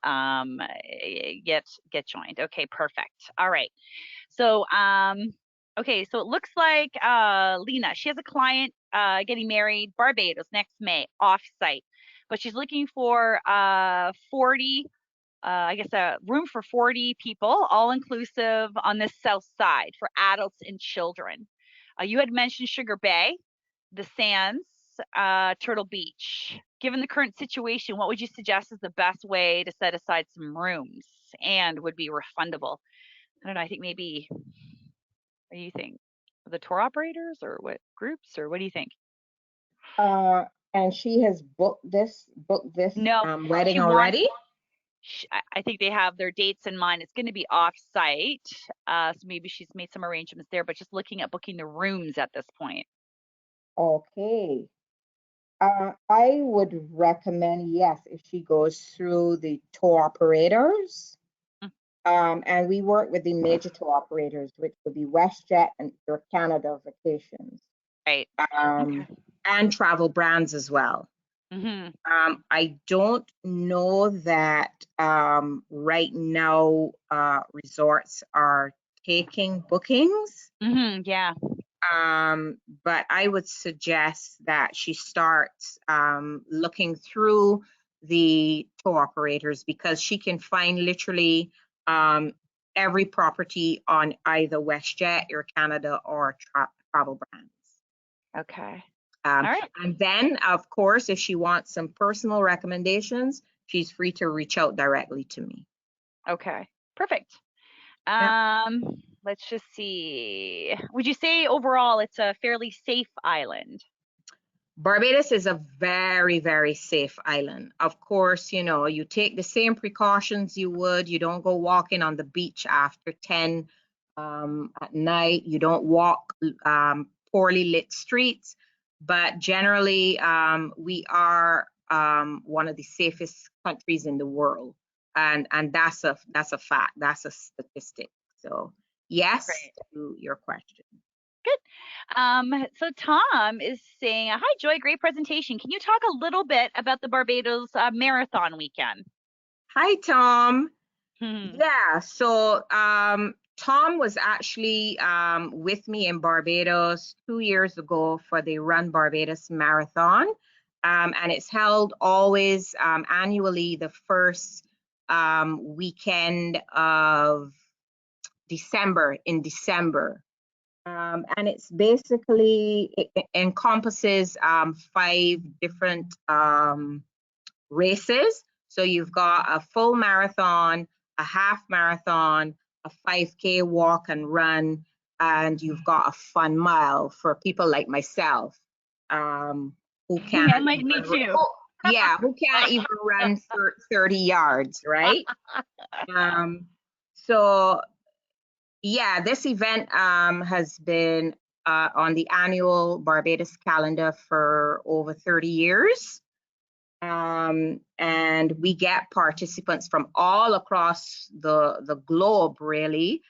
get joined. Okay, perfect. All right. So okay, so it looks like Lena, she has a client getting married Barbados next May off-site, but she's looking for 40, I guess a room for 40 people, all inclusive on the south side for adults and children. You had mentioned Sugar Bay, the Sands, Turtle Beach. Given the current situation, what would you suggest is the best way to set aside some rooms and would be refundable? I don't know, I think maybe, what do you think? The tour operators or what groups, or what do you think? And she has booked this No, wedding she wants, already? I think they have their dates in mind. It's going to be off-site, so maybe she's made some arrangements there, but just looking at booking the rooms at this point. Okay. I would recommend, yes, if she goes through the tour operators. And we work with the major tour operators, which would be WestJet and Air Canada Vacations. Right. Okay. And travel brands as well. I don't know that right now resorts are taking bookings. Yeah. But I would suggest that she starts looking through the tour operators, because she can find literally every property on either WestJet, Air Canada, or travel brands. Okay. All right. And then, of course, if she wants some personal recommendations, she's free to reach out directly to me. Okay. Perfect. Yep. Let's just see. Would you say overall it's a fairly safe island? Barbados is a very, very safe island. Of course, you take the same precautions you would. You don't go walking on the beach after 10 at night. You don't walk poorly lit streets. But generally, we are one of the safest countries in the world, and that's a fact. That's a statistic. So yes, to your question. Good. So Tom is saying, hi, Joy, great presentation. Can you talk a little bit about the Barbados Marathon weekend? Hi, Tom. Yeah, so Tom was actually with me in Barbados 2 years ago for the Run Barbados Marathon. And it's held always annually the first weekend of December, in December. And it's basically, it encompasses 5 different races. So you've got a full marathon, a half marathon, a 5K walk and run, and you've got a fun mile for people like myself, who can't. Yeah, like me too. Yeah, who can't even run 30 yards, right? So yeah, this event has been on the annual Barbados calendar for over 30 years. And we get participants from all across the globe, really,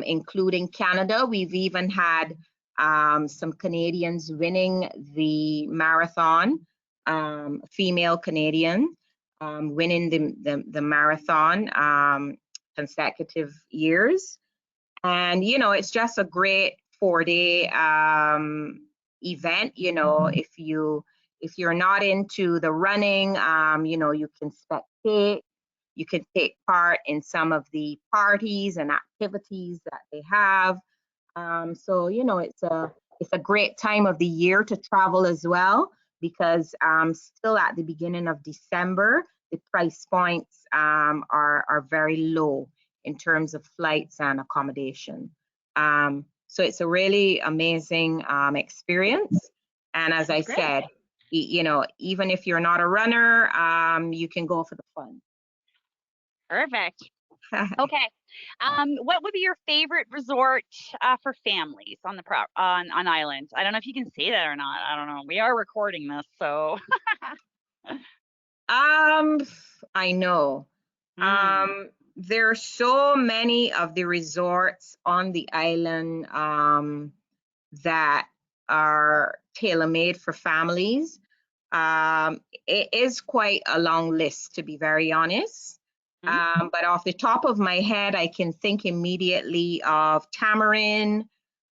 including Canada. We've even had some Canadians winning the marathon, female Canadian, winning the marathon consecutive years. And, it's just a great 4-day event. If you're not into the running, you can spectate, you can take part in some of the parties and activities that they have. So, it's a great time of the year to travel as well, because still at the beginning of December, the price points are very low in terms of flights and accommodation. So it's a really amazing experience. And as I said, even if you're not a runner, you can go for the fun. Perfect. Okay. What would be your favorite resort for families on on island? I don't know if you can say that or not. I don't know. We are recording this, so. I know. There are so many of the resorts on the island that are tailor-made for families. It is quite a long list, to be very honest. But off the top of my head, I can think immediately of Tamarin.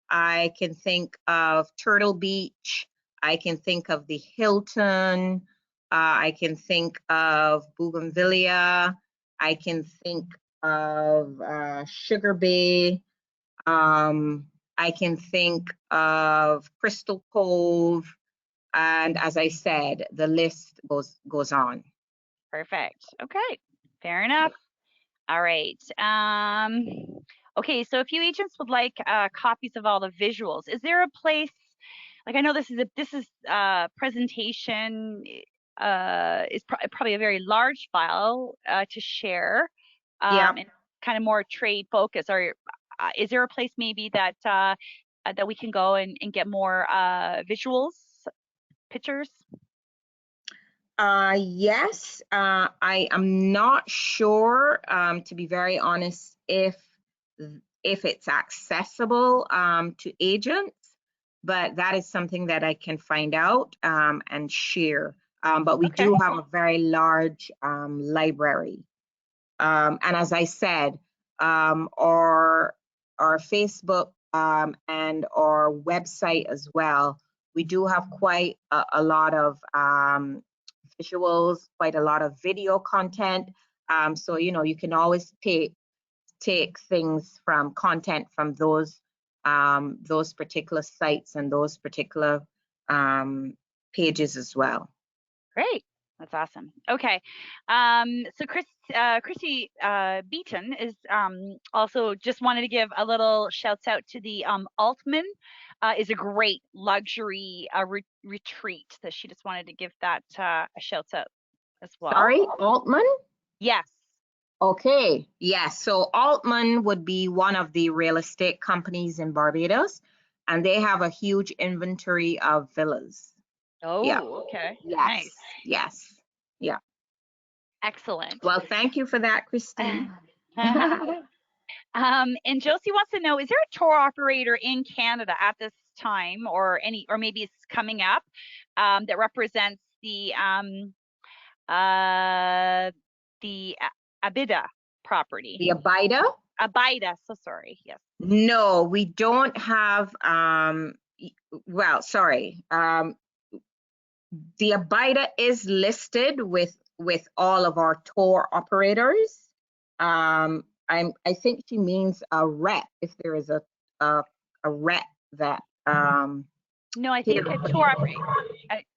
I can think of Turtle Beach. I can think of the Hilton. I can think of Bougainvillea. I can think of Sugar Bay. I can think of Crystal Cove. And as I said, the list goes on. Perfect. Okay. Fair enough. All right. Okay, so if you agents would like copies of all the visuals, is there a place, like I know this is presentation is probably a very large file to share, and kind of more trade focus. Or is there a place maybe that that we can go and get more visuals, pictures? Yes, I am not sure, to be very honest, if it's accessible to agents, but that is something that I can find out and share. But we do have a very large library. And as I said, our Facebook and our website as well, we do have quite a lot of visuals, quite a lot of video content. So you can always take things from content from those particular sites and those particular pages as well. Great. That's awesome. Okay. So Chrissy Beaton is also just wanted to give a little shouts out to the Altman is a great luxury retreat that she just wanted to give that a shouts out as well. Sorry, Altman? Yes. Okay. Yes. So Altman would be one of the real estate companies in Barbados, and they have a huge inventory of villas. Oh, okay. Yes. Nice. Yes. Yeah. Excellent. Well, thank you for that, Christine. And Josie wants to know, is there a tour operator in Canada at this time or maybe it's coming up that represents the Abida property? The Abida? Abida, so sorry. Yes. No, we don't have well, sorry. The Abida is listed with all of our tour operators. I think she means a rep, if there is a rep that no, I think a tour operator.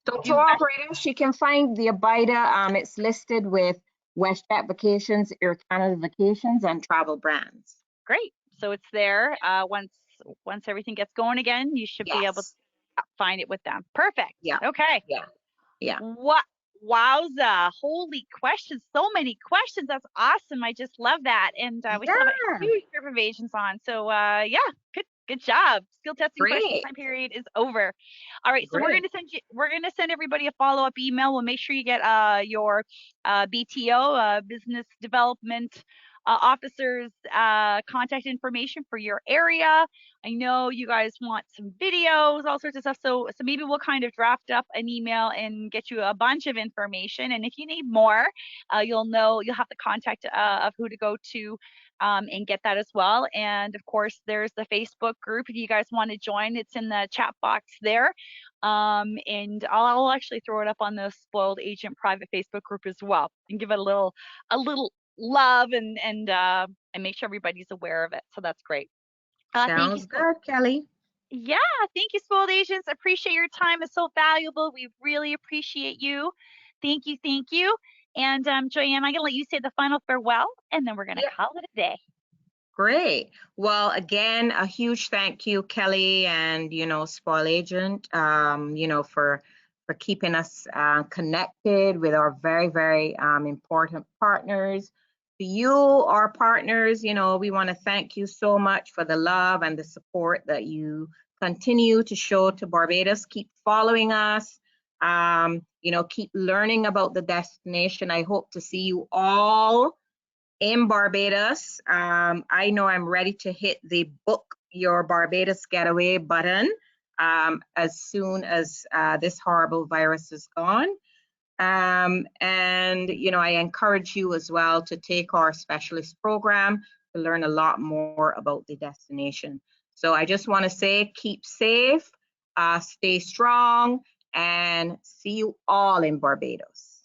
So tour operators, she can find the Abida. It's listed with WestJet Vacations, Air Canada Vacations, and Travel Brands. Great. So it's there. Once everything gets going again, you should be able to find it with them. Perfect. Yeah. Okay. Yeah. What? Wowza! Holy questions! So many questions. That's awesome. I just love that. And we still have a huge group of agents on. So yeah, good job. Skill testing question time period is over. All right, so we're gonna send everybody a follow-up email. We'll make sure you get your BTO business development officers contact information for your area. I know you guys want some videos, all sorts of stuff. So maybe we'll kind of draft up an email and get you a bunch of information. And if you need more, you'll have the contact of who to go to and get that as well. And of course, there's the Facebook group. If you guys want to join, it's in the chat box there. And I'll actually throw it up on the Spoiled Agent private Facebook group as well and give it a little love and make sure everybody's aware of it. So that's great. Sounds good, Kelly. Yeah, thank you, Spoiled Agents. Appreciate your time. It's so valuable. We really appreciate you. Thank you, thank you. And Joanne, I'm gonna let you say the final farewell, and then we're gonna call it a day. Great. Well, again, a huge thank you, Kelly, and Spoiled Agent, for keeping us connected with our very, very important partners. To you, our partners, we want to thank you so much for the love and the support that you continue to show to Barbados. Keep following us. Keep learning about the destination. I hope to see you all in Barbados. I know I'm ready to hit the book your Barbados getaway button as soon as this horrible virus is gone. And I encourage you as well to take our specialist program to learn a lot more about the destination. So I just want to say, keep safe, stay strong, and see you all in Barbados.